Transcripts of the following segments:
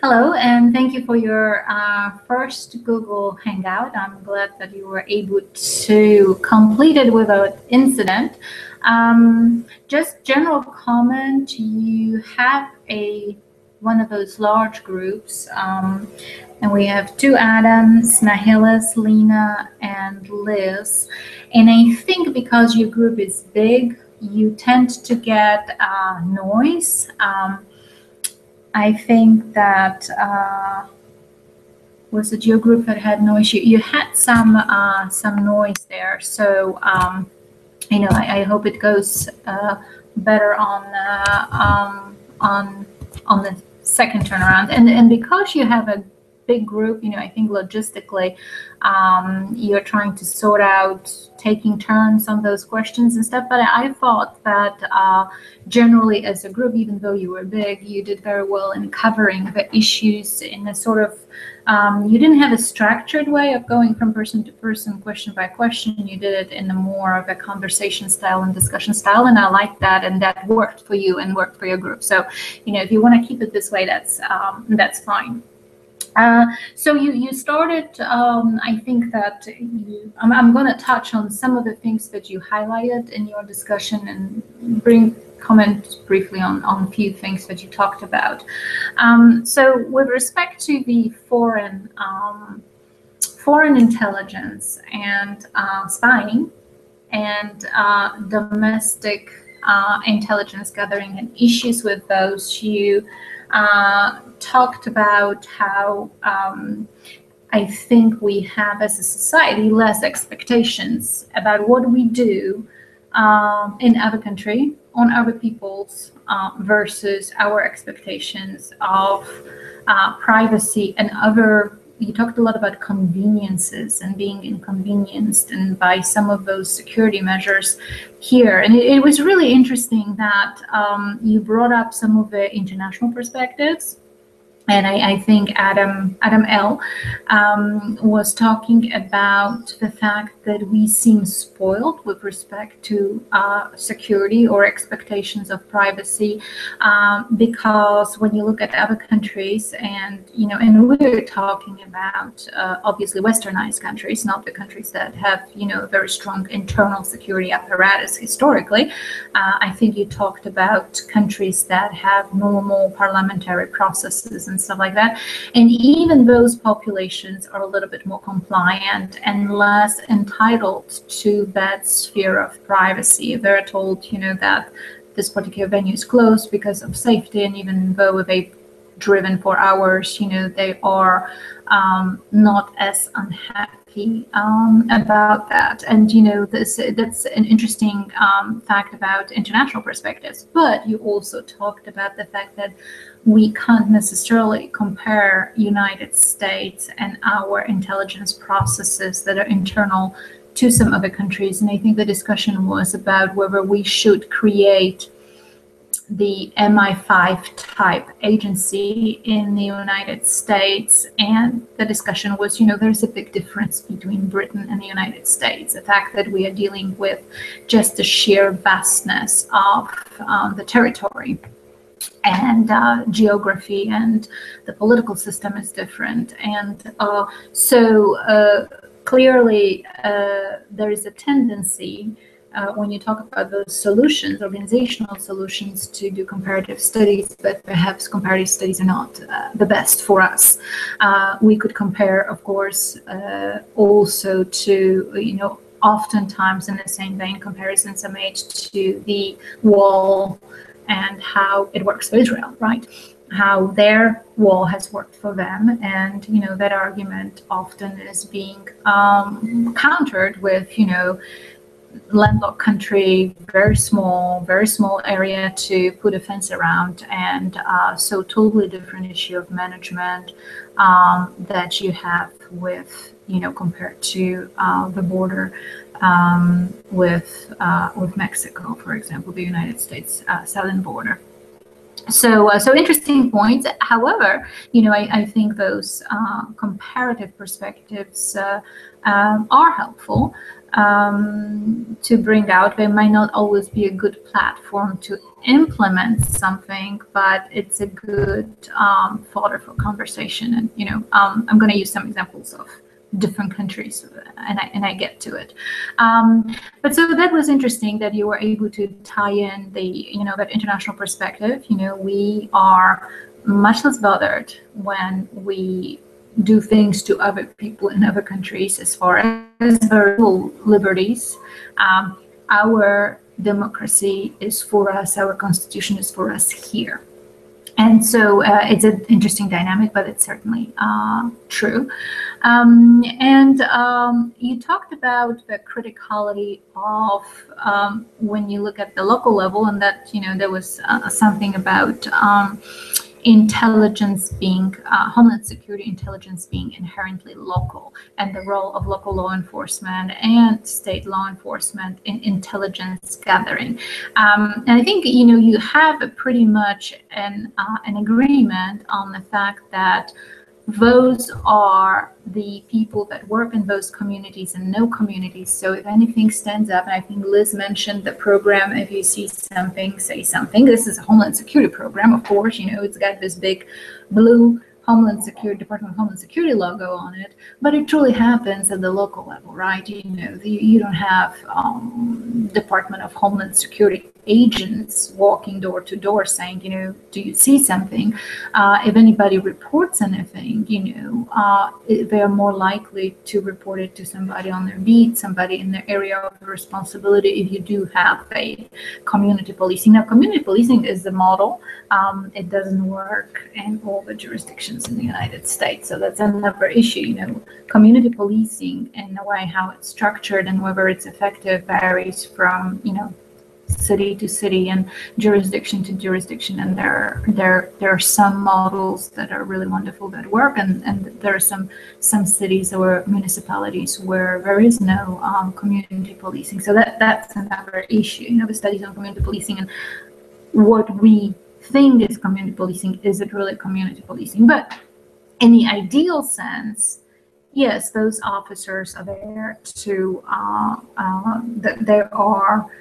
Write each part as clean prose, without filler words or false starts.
Hello, and thank you for your first Google Hangout. I'm glad that you were able to complete it without incident. Just general comment, you have one of those large groups, and we have two Adams, Nahielys, Lena, and Liz. And I think because your group is big, you tend to get noise. I think that was it your group that had noise? You had some noise there, so I hope it goes better on the second turnaround. And because you have a big group, I think logistically you're trying to sort out taking turns on those questions and stuff. But I thought that generally as a group, even though you were big, you did very well in covering the issues in a sort of, you didn't have a structured way of going from person to person, question by question. You did it in a more of a conversation style and discussion style. And I like that. And that worked for you and worked for your group. So, if you want to keep it this way, that's fine. So you started, I think that I'm going to touch on some of the things that you highlighted in your discussion and comment briefly on a few things that you talked about. So with respect to the foreign intelligence and spying and domestic intelligence gathering and issues with those, you talked about how I think we have as a society less expectations about what we do in other country on other people's versus our expectations of privacy and other. You talked a lot about conveniences and being inconvenienced and by some of those security measures here. And it was really interesting that you brought up some of the international perspectives. And I think Adam L. Was talking about the fact that we seem spoiled with respect to security or expectations of privacy, because when you look at other countries, and we're talking about obviously westernized countries, not the countries that have a very strong internal security apparatus historically. I think you talked about countries that have normal parliamentary processes and stuff like that. And even those populations are a little bit more compliant and less entitled to that sphere of privacy. They're told, that this particular venue is closed because of safety, and even though they've driven for hours, they are not as unhappy about that. And that's an interesting fact about international perspectives. But you also talked about the fact that we can't necessarily compare United States and our intelligence processes that are internal to some other countries. And I think the discussion was about whether we should create the MI5 type agency in the United States. And the discussion was, there's a big difference between Britain and the United States. The fact that we are dealing with just the sheer vastness of the territory and geography, and the political system is different. And so clearly there is a tendency when you talk about those solutions, organizational solutions, to do comparative studies, but perhaps comparative studies are not the best for us. We could compare, of course, also to, oftentimes in the same vein, comparisons are made to the wall and how it works for Israel, right? How their wall has worked for them. And, that argument often is being countered with, landlocked country, very small area to put a fence around. And so totally different issue of management that you have with, compared to the border with Mexico, for example, the United States southern border. So interesting points. However, I think those comparative perspectives are helpful to bring out. They might not always be a good platform to implement something, but it's a good fodder for conversation. And I'm going to use some examples of different countries, and I get to it. But so that was interesting that you were able to tie in the that international perspective. We are much less bothered when we do things to other people in other countries as far as their liberties. Our democracy is for us, our constitution is for us here. And so it's an interesting dynamic, but it's certainly true. You talked about the criticality of when you look at the local level, and that there was something about intelligence being homeland security intelligence being inherently local, and the role of local law enforcement and state law enforcement in intelligence gathering. And I think you have pretty much an agreement on the fact that those are the people that work in those communities and know communities. So if anything stands up, and I think Liz mentioned the program, if you see something, say something. This is a Homeland Security program, of course, it's got this big blue Homeland Security, Department of Homeland Security logo on it, but it truly happens at the local level, right? You don't have Department of Homeland Security agents walking door to door saying, do you see something? If anybody reports anything, they're more likely to report it to somebody on their beat, somebody in their area of responsibility, if you do have a community policing. Now, community policing is the model. It doesn't work in all the jurisdictions in the United States. So that's another issue. Community policing and the way how it's structured and whether it's effective varies from, city to city and jurisdiction to jurisdiction, and there are some models that are really wonderful that work, and there are some cities or municipalities where there is no community policing. So that's another issue. The studies on community policing and what we think is community policing, is it really community policing? But in the ideal sense, yes, those officers are there to that there are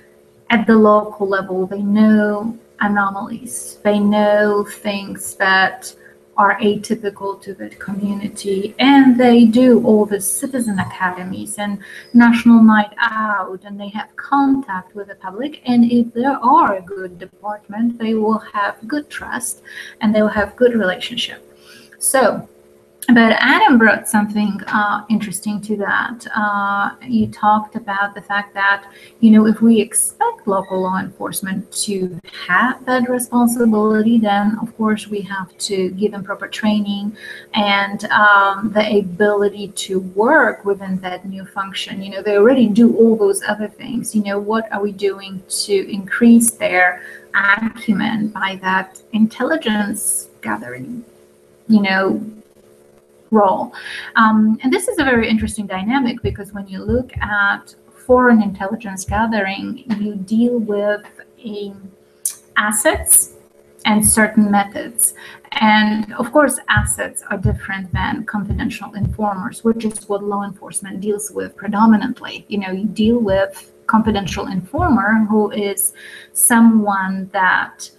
at the local level. They know anomalies. They know things that are atypical to the community, and they do all the citizen academies and national night out, and they have contact with the public. And if they are a good department, they will have good trust and they will have good relationship. So, but Adam brought something interesting to that. You talked about the fact that, if we expect local law enforcement to have that responsibility, then of course we have to give them proper training and the ability to work within that new function. They already do all those other things. What are we doing to increase their acumen by that intelligence gathering, role. And this is a very interesting dynamic, because when you look at foreign intelligence gathering, you deal with assets and certain methods. And of course, assets are different than confidential informers, which is what law enforcement deals with predominantly. You deal with confidential informer, who is someone that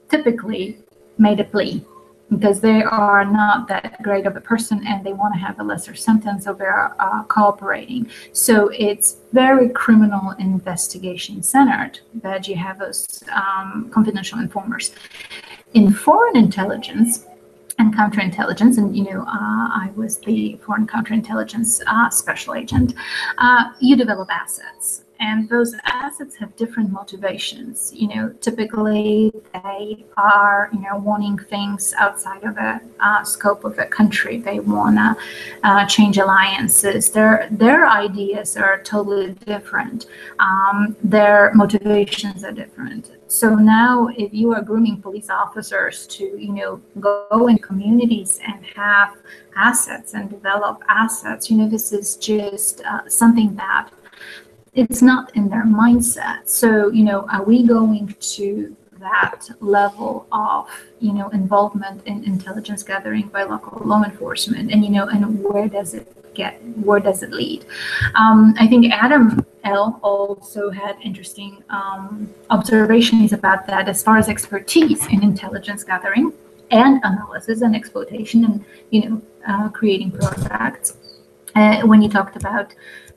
typically made a plea because they are not that great of a person and they want to have a lesser sentence, so they're cooperating. So it's very criminal investigation centered that you have those confidential informers. In foreign intelligence and counterintelligence, and I was the foreign counterintelligence special agent, you develop assets. And those assets have different motivations. Typically they are, wanting things outside of the scope of the country. They want to change alliances. Their ideas are totally different. Their motivations are different. So now, if you are grooming police officers to, go in communities and have assets and develop assets, this is just something that it's not in their mindset. So, are we going to that level of, involvement in intelligence gathering by local law enforcement, and where does it lead? I think Adam L. also had interesting observations about that as far as expertise in intelligence gathering and analysis and exploitation and creating products. When you talked about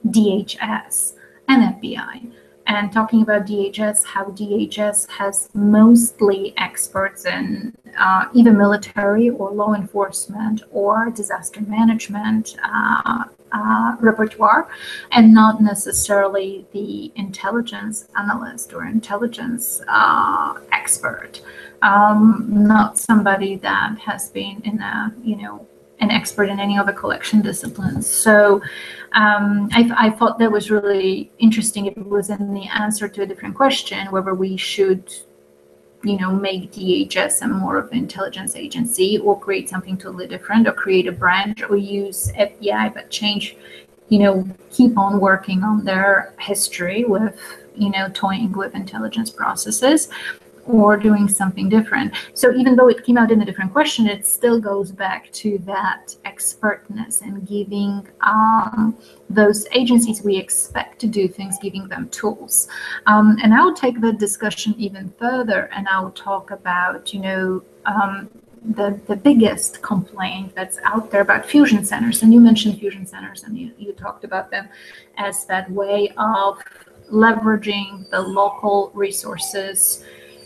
DHS and FBI, and talking about DHS, how DHS has mostly experts in either military or law enforcement or disaster management repertoire, and not necessarily the intelligence analyst or intelligence expert, not somebody that has been in an expert in any other collection disciplines. So I thought that was really interesting. It was in the answer to a different question, whether we should, make DHS a more of an intelligence agency, or create something totally different, or create a branch, or use FBI, but change, keep on working on their history with, toying with intelligence processes, or doing something different. So even though it came out in a different question, it still goes back to that expertness and giving those agencies we expect to do things, giving them tools. And I will take the discussion even further, and I will talk about, the biggest complaint that's out there about fusion centers. And you mentioned fusion centers, and you talked about them as that way of leveraging the local resources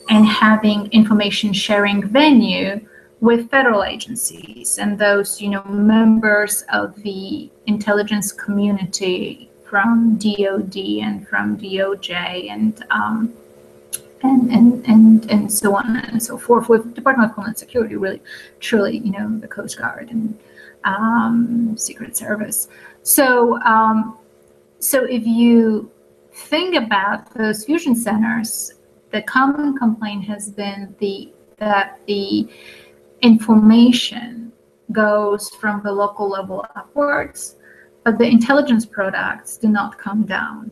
and having information sharing venue with federal agencies and those, members of the intelligence community from DOD and from DOJ and so on and so forth, with Department of Homeland Security, really, truly, the Coast Guard and Secret Service. So if you think about those fusion centers, the common complaint has been that the information goes from the local level upwards, but the intelligence products do not come down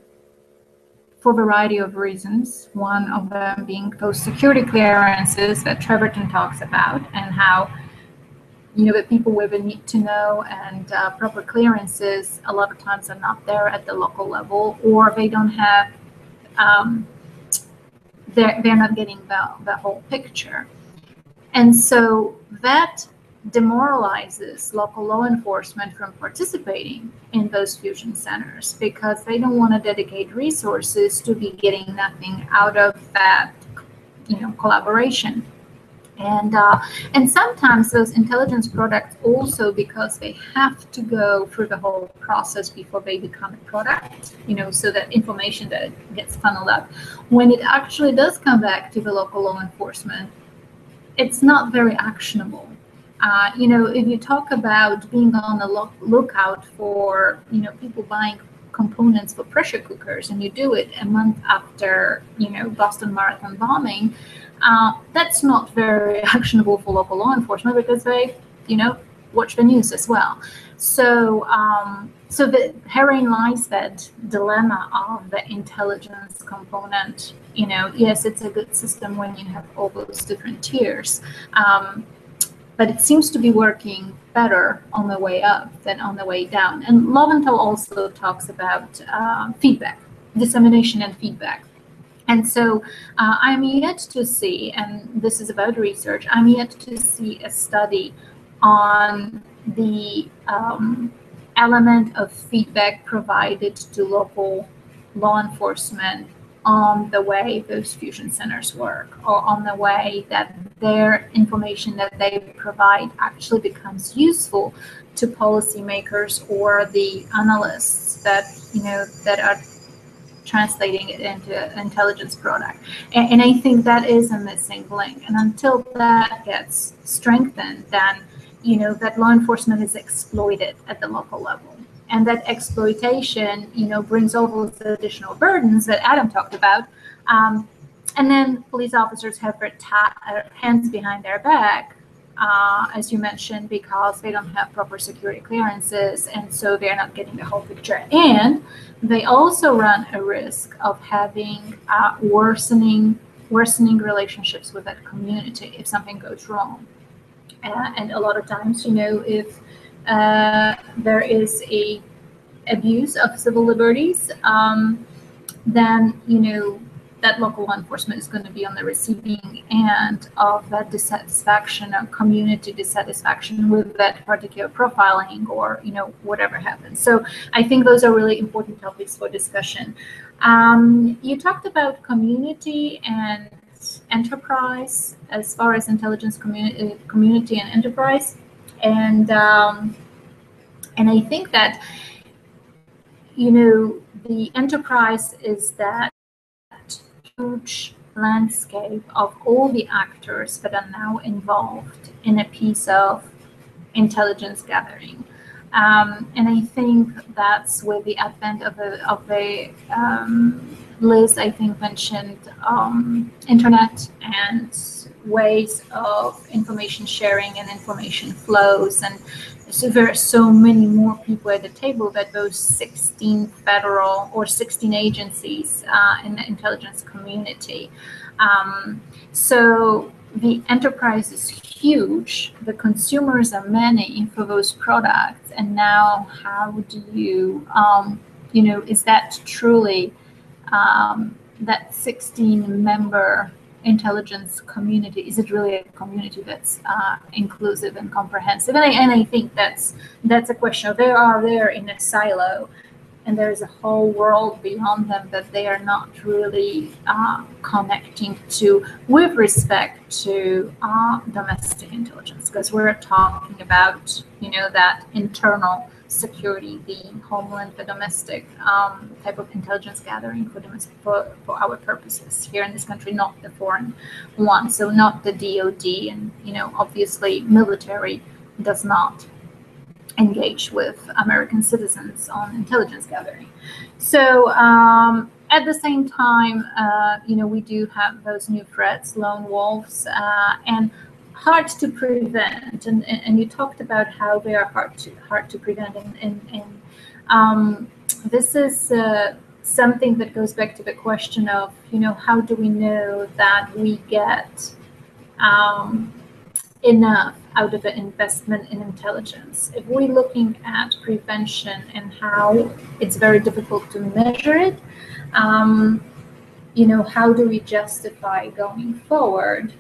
for a variety of reasons. One of them being those security clearances that Treverton talks about, and how the people with a need to know and proper clearances a lot of times are not there at the local level, or they don't have they're not getting the whole picture. And so that demoralizes local law enforcement from participating in those fusion centers, because they don't want to dedicate resources to be getting nothing out of that, collaboration. And sometimes those intelligence products also, because they have to go through the whole process before they become a product, so that information that gets funneled up, when it actually does come back to the local law enforcement, it's not very actionable. If you talk about being on the lookout for, people buying components for pressure cookers, and you do it a month after, Boston Marathon bombing, that's not very actionable for local law enforcement, because they, watch the news as well. So herein lies that dilemma of the intelligence component. Yes, it's a good system when you have all those different tiers, but it seems to be working better on the way up than on the way down. And Loventhal also talks about feedback, dissemination and feedback. And so I'm yet to see, and this is about research, I'm yet to see a study on the element of feedback provided to local law enforcement on the way those fusion centers work, or on the way that their information that they provide actually becomes useful to policymakers or the analysts that, that are translating it into an intelligence product. And I think that is a missing link. And until that gets strengthened, then, that law enforcement is exploited at the local level. And that exploitation, brings all those additional burdens that Adam talked about. And then police officers have their hands behind their back, as you mentioned, because they don't have proper security clearances, and so they're not getting the whole picture. And they also run a risk of having worsening worsening relationships with that community if something goes wrong. And a lot of times, if there is a abuse of civil liberties, then that local law enforcement is going to be on the receiving end of that dissatisfaction or community dissatisfaction with that particular profiling, or whatever happens. So I think those are really important topics for discussion. You talked about community and enterprise as far as intelligence community and enterprise, and I think that the enterprise is that huge landscape of all the actors that are now involved in a piece of intelligence gathering. And I think that's with the advent of a Liz, I think, mentioned internet and ways of information sharing and information flows. And so there are so many more people at the table that those 16 federal or 16 agencies in the intelligence community. So the enterprise is huge, the consumers are many for those products, and now how do you, is that truly that 16-member intelligence community, is it really a community that's inclusive and comprehensive? And I think that's a question. They are there in a silo, and there's a whole world beyond them that they are not really connecting to with respect to domestic intelligence, because we're talking about that internal security, the homeland, the domestic type of intelligence gathering for our purposes here in this country, not the foreign one. So not the DoD, and obviously military does not engage with American citizens on intelligence gathering. So at the same time, we do have those new threats, lone wolves, and hard to prevent. And you talked about how they are hard to prevent. And this is something that goes back to the question of, how do we know that we get enough out of the investment in intelligence? If we're looking at prevention and how it's very difficult to measure it, how do we justify going forward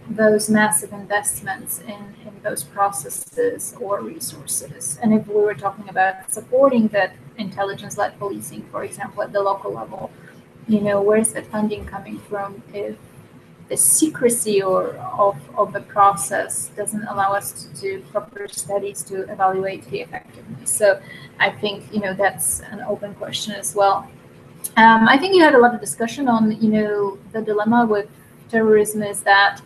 those massive investments in those processes or resources? And if we were talking about supporting that intelligence-led policing, for example, at the local level, where's that funding coming from if the secrecy of the process doesn't allow us to do proper studies to evaluate the effectiveness? So I think that's an open question as well. I think you had a lot of discussion on the dilemma with terrorism is that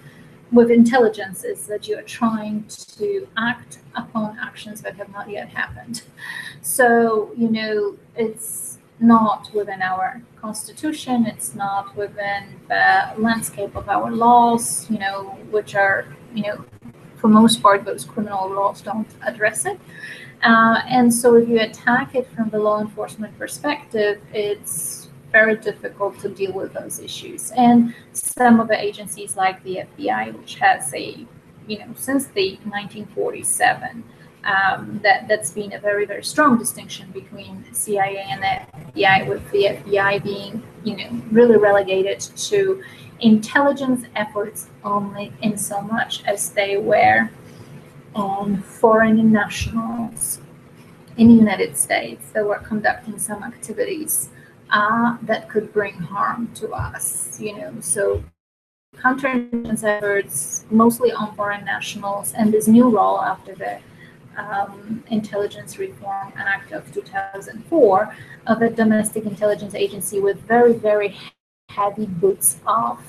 with intelligence is that you are trying to act upon actions that have not yet happened. So it's not within our constitution, it's not within the landscape of our laws, which are, for most part, those criminal laws don't address it. And so if you attack it from the law enforcement perspective, it's very difficult to deal with those issues. And some of the agencies like the FBI, which has since the 1947, that's been a very, very strong distinction between CIA and the FBI, with the FBI being, really relegated to intelligence efforts only in so much as they were on foreign nationals in the United States that were conducting some activities that could bring harm to us, So counterintelligence efforts mostly on foreign nationals, and this new role after the Intelligence Reform Act of 2004 of a domestic intelligence agency with very, very heavy boots of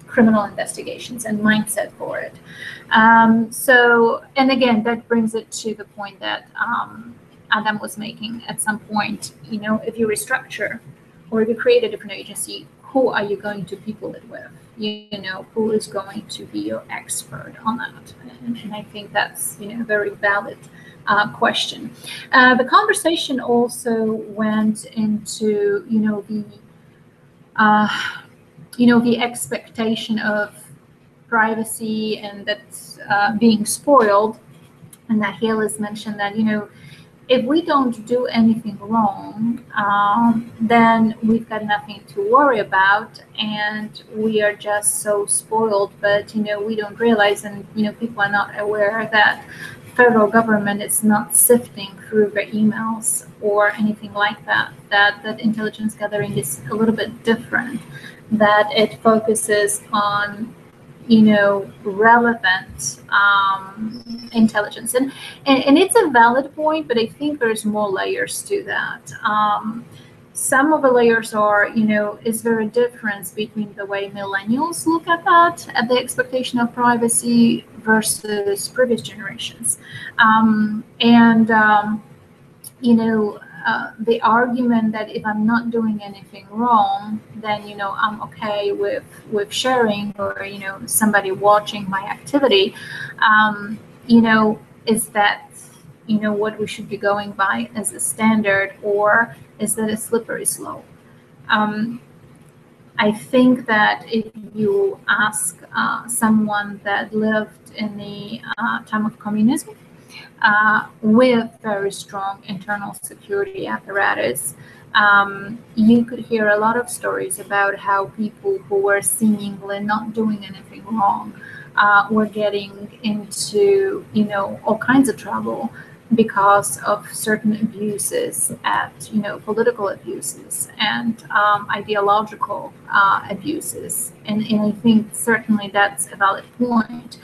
criminal investigations and mindset for it. So, and again, that brings it to the point that Adam was making at some point. If you restructure or if you create a different agency, who are you going to people it with? Who is going to be your expert on that? And I think that's a very valid question. The conversation also went into the expectation of privacy and that's being spoiled. And Nahielys mentioned that, if we don't do anything wrong, then we've got nothing to worry about, and we are just so spoiled. But we don't realize, and people are not aware that federal government is not sifting through the emails or anything like that. That intelligence gathering is a little bit different. That it focuses on relevant intelligence, and it's a valid point, but I think there's more layers to that. Some of the layers are, is there a difference between the way millennials look at that, at the expectation of privacy, versus previous generations, the argument that if I'm not doing anything wrong, then I'm okay with sharing, or somebody watching my activity. Is that what we should be going by as a standard, or is that a slippery slope? I think that if you ask someone that lived in the time of communism, with very strong internal security apparatus, you could hear a lot of stories about how people who were seemingly not doing anything wrong were getting into all kinds of trouble because of certain abuses, political abuses and ideological abuses, and I think certainly that's a valid point.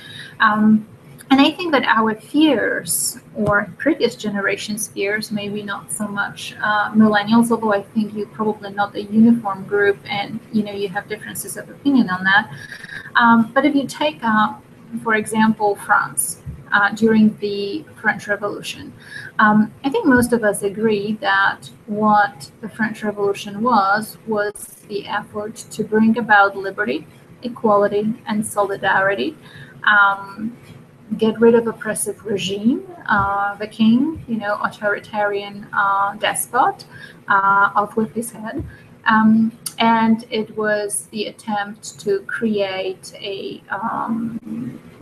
And I think that our fears, or previous generations' fears, maybe not so much millennials, although I think you're probably not a uniform group, and you have differences of opinion on that. But if you take, for example, France during the French Revolution, I think most of us agree that what the French Revolution was the effort to bring about liberty, equality, and solidarity. Get rid of oppressive regime, the king, authoritarian despot, off with his head. And it was the attempt to create a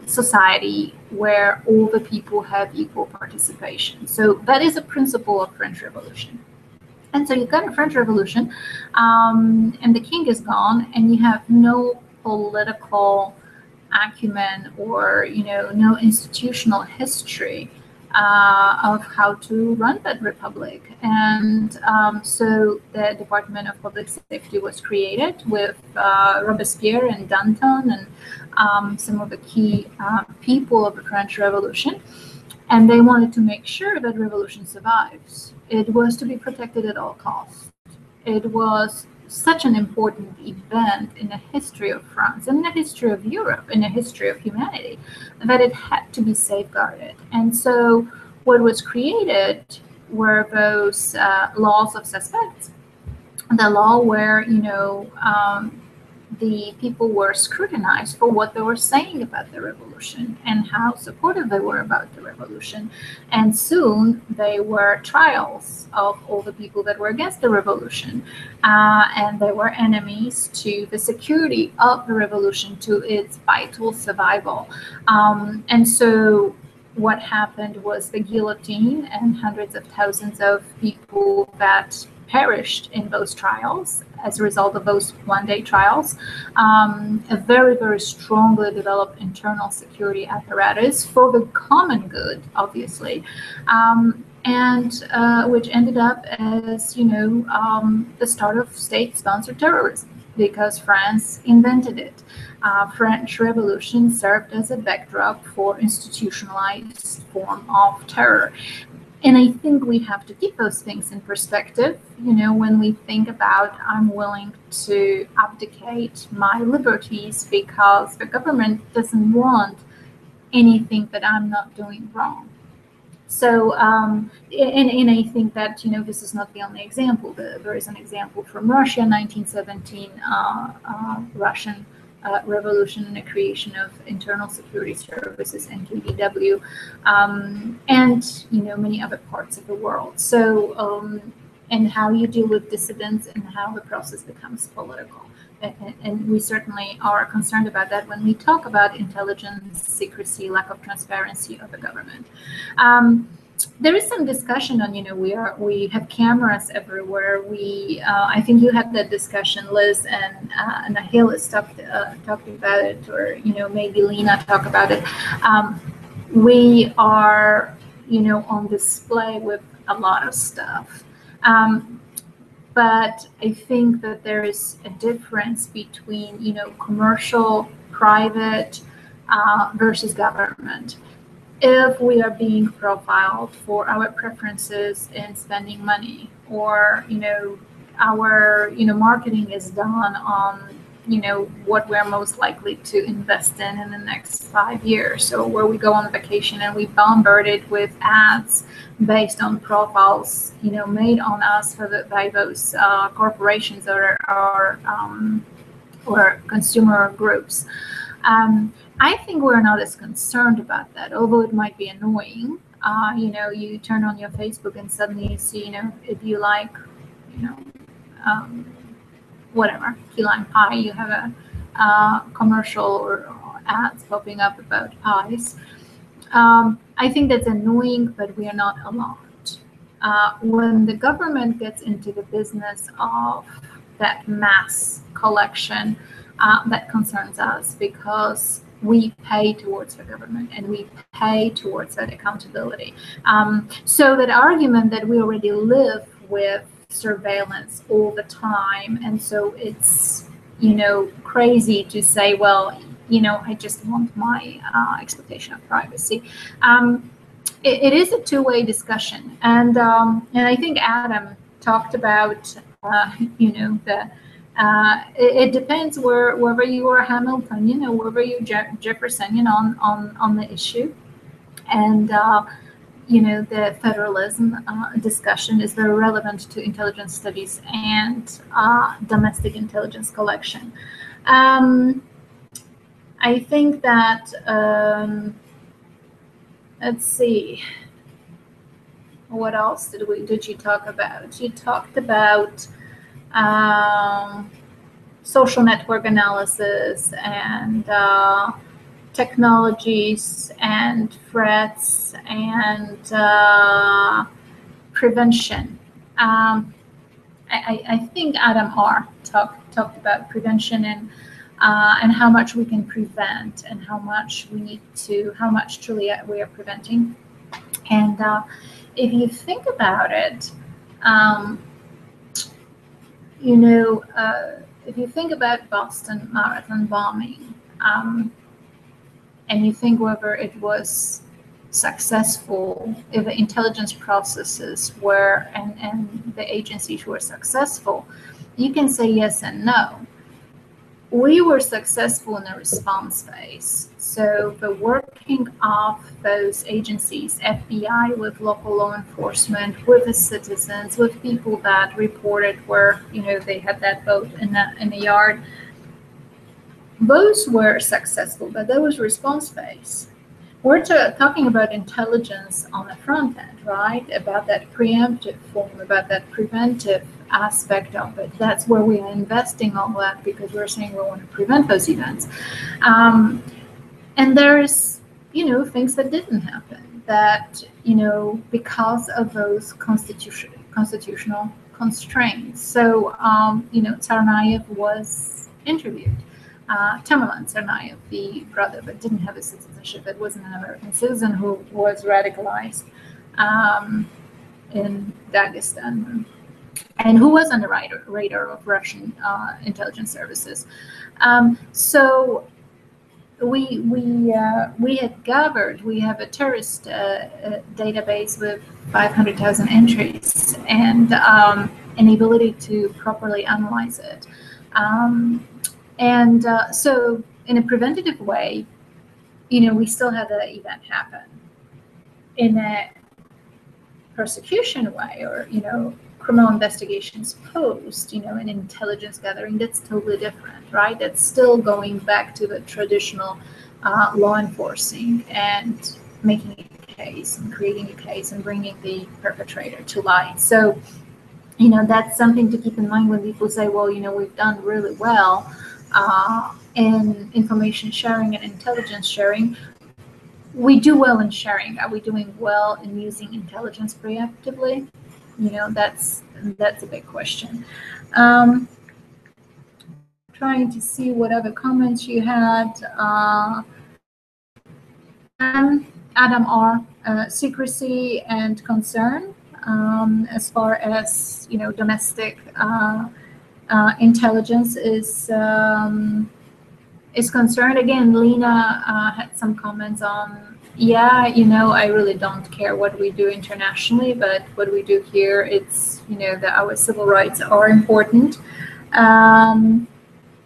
society where all the people have equal participation. So that is a principle of French Revolution. And so you've got a French Revolution, and the king is gone, and you have no political acumen or no institutional history of how to run that republic. And so the Department of Public Safety was created with Robespierre and Danton and some of the key people of the French Revolution, and they wanted to make sure that revolution survives. It was to be protected at all costs. It was such an important event in the history of France, in the history of Europe, in the history of humanity, that it had to be safeguarded. And so what was created were those laws of suspects, the law where the people were scrutinized for what they were saying about the revolution and how supportive they were about the revolution. And soon they were trials of all the people that were against the revolution. And they were enemies to the security of the revolution, to its vital survival. And so what happened was the guillotine, and hundreds of thousands of people that perished in those trials as a result of those one-day trials. A very, very strongly developed internal security apparatus for the common good, obviously, and which ended up as, the start of state-sponsored terrorism, because France invented it. French Revolution served as a backdrop for institutionalized form of terror. And I think we have to keep those things in perspective, when we think about, I'm willing to abdicate my liberties because the government doesn't want anything that I'm not doing wrong. So, and I think that, this is not the only example. There is an example from Russia, 1917, Russian revolution and the creation of internal security services, NKVW, and many other parts of the world. So and how you deal with dissidents and how the process becomes political. and we certainly are concerned about that when we talk about intelligence, secrecy, lack of transparency of the government. There is some discussion on, we have cameras everywhere. I think you had that discussion, Liz, and Nahielys talked about it, or maybe Lena talked about it. We are on display with a lot of stuff. But I think that there is a difference between, commercial, private versus government. If we are being profiled for our preferences in spending money, or, our, marketing is done on, what we're most likely to invest in the next 5 years. So where we go on vacation and we bombard it with ads based on profiles, made on us by those corporations or consumer groups. I think we're not as concerned about that, although it might be annoying. You turn on your Facebook and suddenly you see, if you like, whatever, key lime pie, you have a commercial or ads popping up about pies. I think that's annoying, but we are not alarmed. When the government gets into the business of that mass collection, that concerns us, because we pay towards the government and we pay towards that accountability. So that argument that we already live with surveillance all the time, and so it's crazy to say, well, I just want my expectation of privacy. It is a two-way discussion, and I think Adam talked about it depends wherever you are Hamilton, wherever you Jefferson, on the issue, and the federalism discussion is very relevant to intelligence studies and domestic intelligence collection. I think that, let's see, what else did you talk about? You talked about social network analysis and technologies and threats and prevention. I think Adam R. talked about prevention and how much we can prevent and how much truly we are preventing. And if you think about it, if you think about Boston Marathon bombing, and you think whether it was successful, if the intelligence processes were and the agencies were successful, you can say yes and no. We were successful in the response phase. So the working of those agencies, FBI with local law enforcement, with the citizens, with people that reported where they had that boat in the yard, those were successful, but that was response phase. We're talking about intelligence on the front end, right? About that preemptive form, about that preventive aspect of it. That's where we are investing all that, because we're saying we want to prevent those events. And there's, things that didn't happen, that, because of those constitutional constraints. So, Tsarnaev was interviewed. Tamerlan Tsarnaev, the brother that didn't have a citizenship, that wasn't an American citizen, who was radicalized in Dagestan, and who was on the radar of Russian intelligence services. So we had gathered, we have a terrorist database with 500,000 entries and an ability to properly analyze it. So in a preventative way, we still had the event happen. In a prosecution way, or, criminal investigations post, an intelligence gathering, that's totally different, right? That's still going back to the traditional law enforcing and making a case and creating a case and bringing the perpetrator to light. So that's something to keep in mind when people say, well, we've done really well in information sharing and intelligence sharing. We do well in sharing. Are we doing well in using intelligence preemptively? That's a big question. Trying to see what other comments you had. Adam R. Secrecy and concern as far as domestic intelligence is concerned. Again, Lena had some comments on, yeah, I really don't care what we do internationally, but what we do here, it's that our civil rights are important.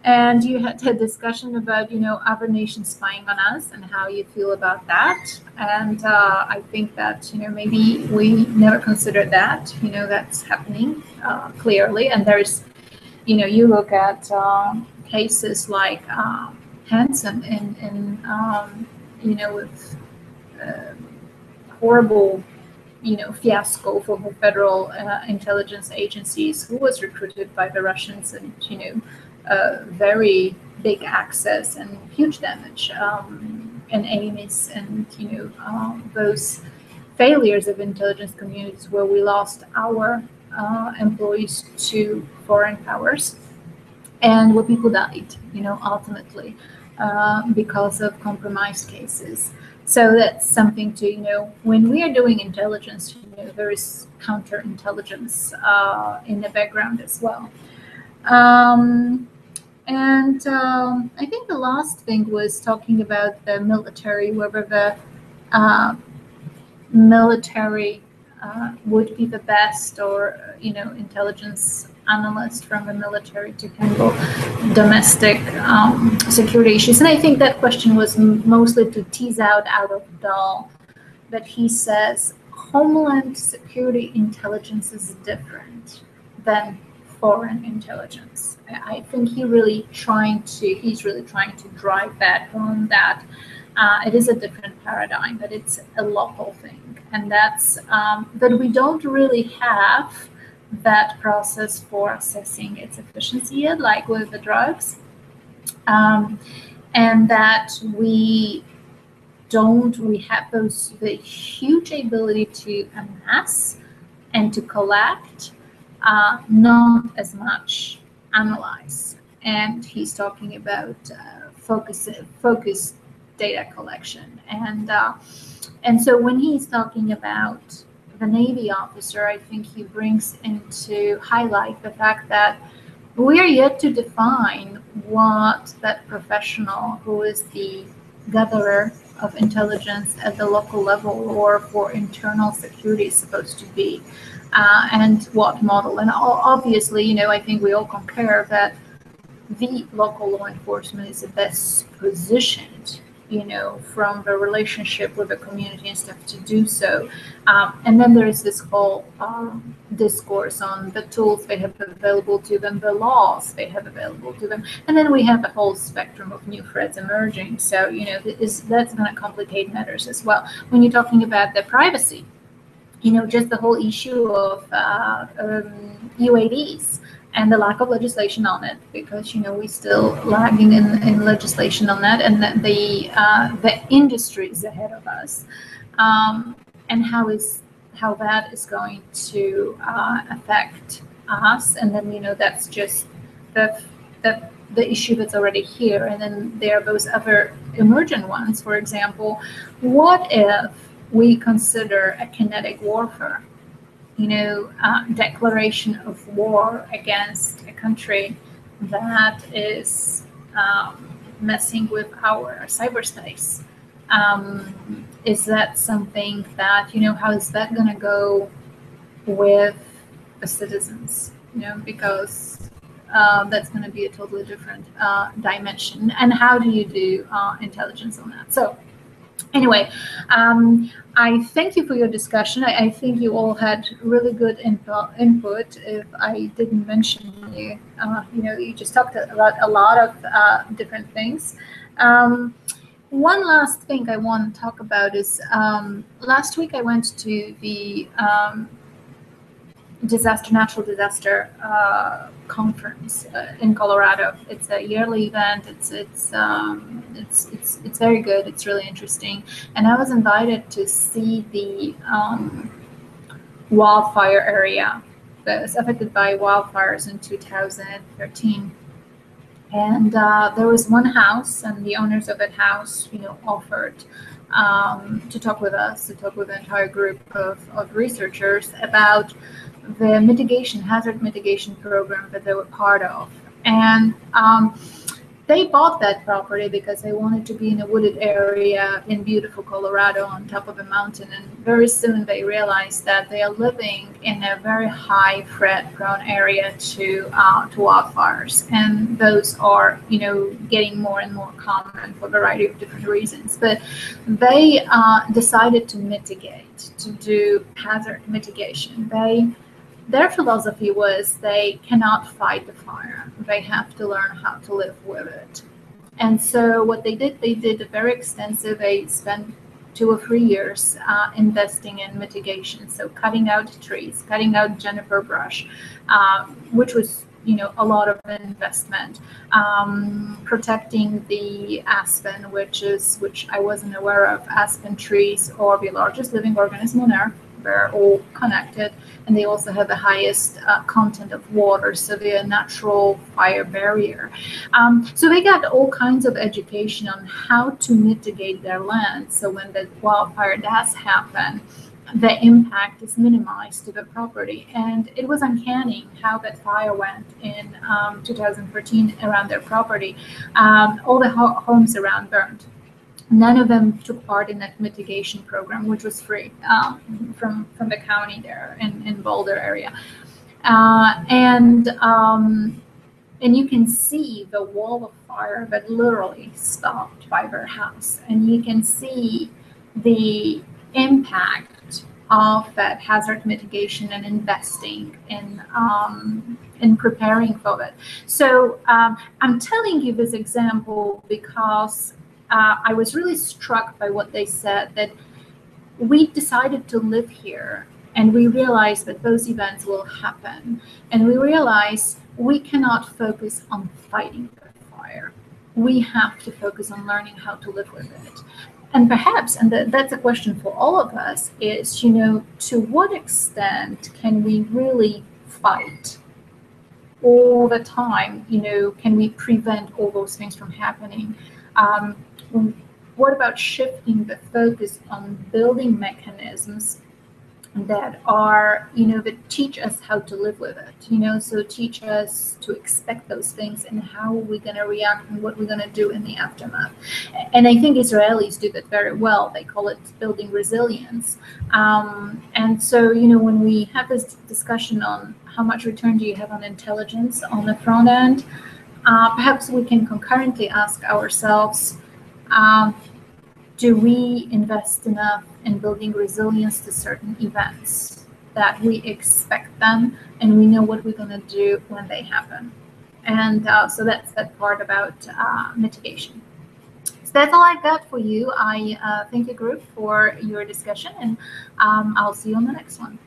And you had a discussion about, other nations spying on us and how you feel about that. And I think that, maybe we never considered that, that's happening clearly. And there's, you look at cases like Hansen with horrible, fiasco for the federal intelligence agencies, who was recruited by the Russians and, very big access and huge damage and aims and, those failures of intelligence communities where we lost our employees to foreign powers and where people died, ultimately because of compromised cases. So that's something to, when we are doing intelligence, there is counterintelligence in the background as well. And I think the last thing was talking about the military, whether the military would be the best, or intelligence analyst from the military to handle domestic security issues. And I think that question was mostly to tease out of Dahl that he says Homeland Security intelligence is different than foreign intelligence. I think he's really trying to drive that home, that it is a different paradigm, that it's a local thing, and that's that we don't really have that process for assessing its efficiency yet, like with the drugs, and that we have the huge ability to amass and to collect, not as much analyze. And he's talking about focused data collection, and so when he's talking about the Navy officer, I think he brings into highlight the fact that we are yet to define what that professional who is the gatherer of intelligence at the local level or for internal security is supposed to be, and what model. And obviously, I think we all concur that the local law enforcement is the best positioned, from the relationship with the community and stuff to do so. And then there is this whole discourse on the tools they have available to them, the laws they have available to them. And then we have the whole spectrum of new threats emerging. So, that's going to complicate matters as well. When you're talking about the privacy, just the whole issue of UAVs and the lack of legislation on it, because we're still lagging in legislation on that, and that the industry is ahead of us, and how that is going to affect us. And then that's just the issue that's already here, and then there are those other emergent ones. For example, what if we consider a kinetic warfare, declaration of war against a country that is messing with our cyberspace? Is that something that, how is that going to go with the citizens? Because that's going to be a totally different dimension. And how do you do intelligence on that? So anyway, I thank you for your discussion. I think you all had really good input. If I didn't mention you, you just talked about a lot of different things. One last thing I want to talk about is last week I went to the natural disaster conference in Colorado. It's a yearly event. It's very good. It's really interesting. And I was invited to see the wildfire area that was affected by wildfires in 2013. And there was one house, and the owners of that house, offered to talk with us, to talk with the entire group of researchers about the hazard mitigation program that they were part of. And they bought that property because they wanted to be in a wooded area in beautiful Colorado on top of a mountain. And very soon they realized that they are living in a very high threat-prone area to wildfires. And those are, getting more and more common for a variety of different reasons. But they decided to mitigate, to do hazard mitigation. Their philosophy was they cannot fight the fire. They have to learn how to live with it. And so what they did a very extensive, they spent 2 or 3 years investing in mitigation. So cutting out trees, cutting out juniper brush, which was, a lot of investment, protecting the aspen, which I wasn't aware of. Aspen trees are the largest living organism on Earth. They're all connected, and they also have the highest content of water, so they're a natural fire barrier. So they got all kinds of education on how to mitigate their land, so when the wildfire does happen, the impact is minimized to the property. And it was uncanny how that fire went in 2013 around their property. All the homes around burned. None of them took part in that mitigation program, which was free from the county there in Boulder area. And you can see the wall of fire that literally stopped by their house. And you can see the impact of that hazard mitigation and investing in preparing for it. So I'm telling you this example because I was really struck by what they said, that we decided to live here and we realized that those events will happen. And we realized we cannot focus on fighting the fire. We have to focus on learning how to live with it. And perhaps, and that's a question for all of us, is, to what extent can we really fight all the time? Can we prevent all those things from happening? What about shifting the focus on building mechanisms that are, that teach us how to live with it, so teach us to expect those things and how we're going to react and what we're going to do in the aftermath. And I think Israelis do that very well. They call it building resilience. And so, when we have this discussion on how much return do you have on intelligence on the front end, perhaps we can concurrently ask ourselves, do we invest enough in building resilience to certain events that we expect them and we know what we're going to do when they happen? And so that's that part about mitigation. So that's all I've got for you. I thank you, group, for your discussion, and I'll see you on the next one.